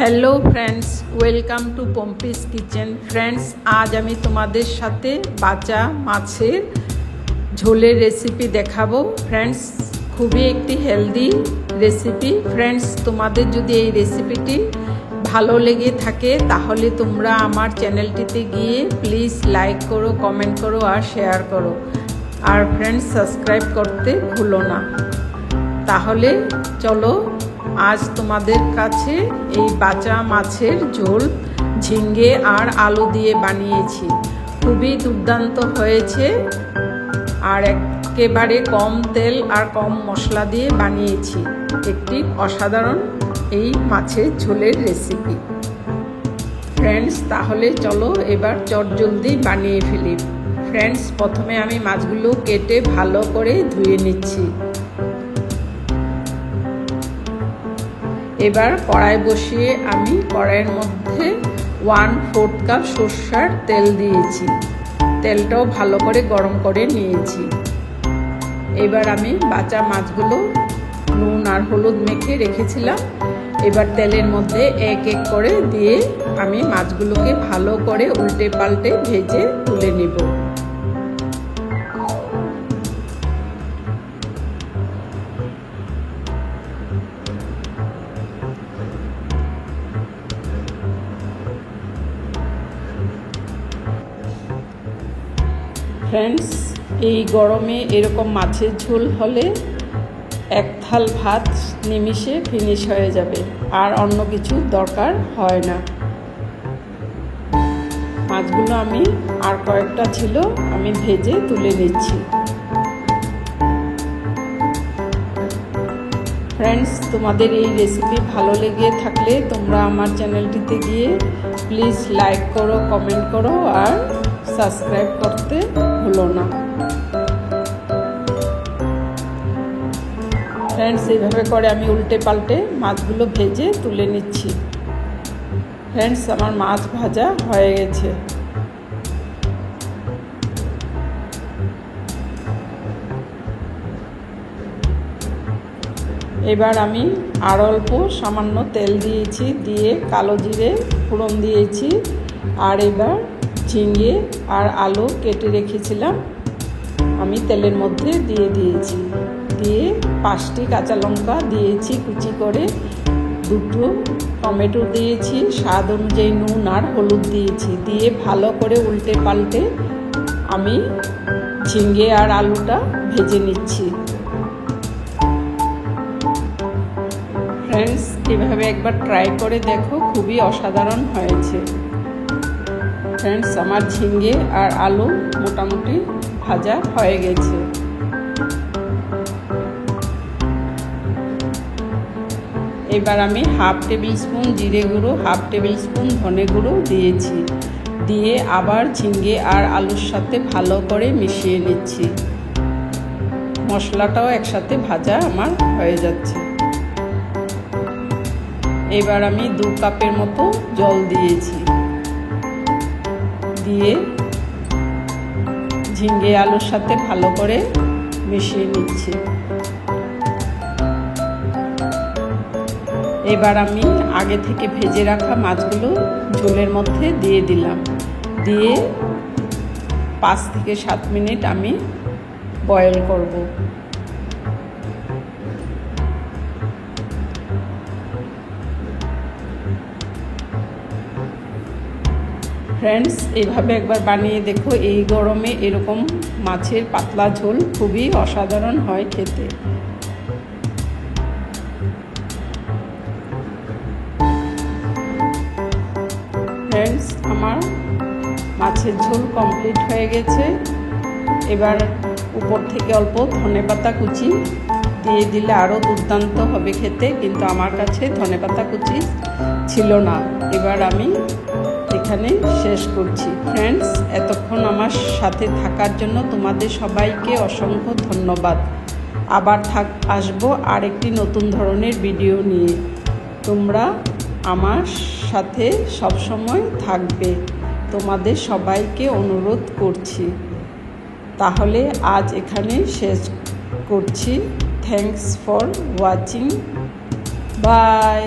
Hello friends, welcome to Pampi's kitchen. Friends, आज आमी तुम्हादेर साथे बाचा माछेर झोलेर रेसिपि देखाबो। फ्रेंड्स, खूबই একটি हेल्दी रेसिपि। फ्रेंड्स, तुम्हादेर যদি এই রেসিপিটি ভালো লেগে থাকে তাহলে তোমরা আমার চ্যানেলটিতে গিয়ে প্লিজ লাইক করো, কমেন্ট করো আর শেয়ার করো। আর फ्रेंड्स, সাবস্ক্রাইব করতে ভুলো না। তাহলে চলো आज তোমাদের কাছে এই বাচা মাছের ঝোল ঝিঙ্গে আর আলু দিয়ে বানিয়েছি। খুবই দুর্দান্ত হয়েছে আর একেবারে কম তেল আর কম মশলা দিয়ে বানিয়েছি একটি অসাধারণ এই মাছের ঝোলের রেসিপি। ফ্রেন্ডস, তাহলে চলো এবার চটজলদি বানিয়ে ফেলি। ফ্রেন্ডস, প্রথমে আমি মাছগুলো কেটে ভালো করে ধুয়ে নিচ্ছি। এবার কড়াই বসিয়ে আমি কড়াইয়ের মধ্যে 1/4 কাপ সরষের তেল দিয়েছি। তেলটাও ভালো করে গরম করে নিয়েছি। এবার আমি বাচা মাছগুলো নুন আর হলুদ মেখে রেখেছিলাম। এবার তেলের মধ্যে এক এক করে দিয়ে আমি মাছগুলোকে ভালো করে উল্টে পাল্টে ভেজে তুলে নেব। फ्रेंड्स, এই গরমে এরকম মাছের ঝোল হলে এক থাল ভাত নিমিষে ফিনিশ হয়ে যাবে আর অন্য কিছু দরকার হয় না। মাছগুলো আমি আর কয়েকটা ছিল আমি ভেজে তুলে নিচ্ছি। ফ্রেন্ডস, তোমাদের এই রেসিপি ভালো লেগে থাকলে তোমরা আমার চ্যানেলটিতে গিয়ে প্লিজ লাইক করো, কমেন্ট করো আর সাবস্ক্রাইব করতে ভুলো না। ফ্রেন্ডস, এইভাবে করে আমি উল্টে পাল্টে মাছগুলো ভেজে তুলে নিচ্ছি। ফ্রেন্ডস, আমার মাছ ভাজা হয়ে গেছে। এবার আমি আর অল্প সামান্য তেল দিয়েছি, দিয়ে কালো জিরে ফোড়ন দিয়েছি। আর এবার ঝিঙ্গে আর আলু কেটে রেখেছিলাম আমি তেলের মধ্যে দিয়ে দিয়েছি। দিয়ে 5টি কাঁচা লঙ্কা দিয়েছি কুচি করে, 2টো টমেটো দিয়েছি, স্বাদ অনুযায়ী নুন আর হলুদ দিয়েছি। দিয়ে ভালো করে উল্টে পাল্টে আমি ঝিঙ্গে আর আলুটা ভেজে নিচ্ছি। ফ্রেন্ডস, এভাবে একবার ট্রাই করে দেখো, খুবই অসাধারণ হয়েছে। ফ্রেন্ডস, আমার ঝিঙ্গে আর আলু মোটামুটি ভাজা হয়ে গেছে। এবার আমি 1/2 টেবিল স্পুন জিরে গুঁড়ো, 1/2 টেবিল স্পুন ধনে গুঁড়ো দিয়েছি। দিয়ে আবার ঝিঙ্গে আর আলুর সাথে ভালো করে মিশিয়ে নিচ্ছি। মশলাটাও একসাথে ভাজা আমার হয়ে যাচ্ছে। এবার আমি 2 কাপের মতো জল দিয়েছি। দিয়ে ঝিঙ্গে আলুর সাথে ভালো করে মিশিয়ে নিচ্ছি। এবার আমি আগে থেকে ভেজে রাখা মাছগুলো ঝোলের মধ্যে দিয়ে দিলাম। দিয়ে 5 থেকে 7 মিনিট আমি বয়েল করব। ফ্রেন্ডস, এইভাবে একবার বানিয়ে দেখো। এই গরমে এরকম মাছের পাতলা ঝোল খুবই অসাধারণ হয় খেতে। ফ্রেন্ডস, আমার মাছের ঝোল কমপ্লিট হয়ে গেছে। এবার উপর থেকে অল্প ধনেপাতা কুচি দিয়ে দিলে আরও দুর্দান্ত হবে খেতে, কিন্তু আমার কাছে ধনেপাতা কুচি ছিল না। এবার আমি এখানে শেষ করছি। ফ্রেন্ডস, এতক্ষণ আমার সাথে থাকার জন্য তোমাদের সবাইকে অসংখ্য ধন্যবাদ। আবার আসবো আর একটি নতুন ধরনের ভিডিও নিয়ে। তোমরা আমার সাথে সবসময় থাকবে, তোমাদের সবাইকে অনুরোধ করছি। তাহলে আজ এখানে শেষ করছি। Thanks for watching. বাই।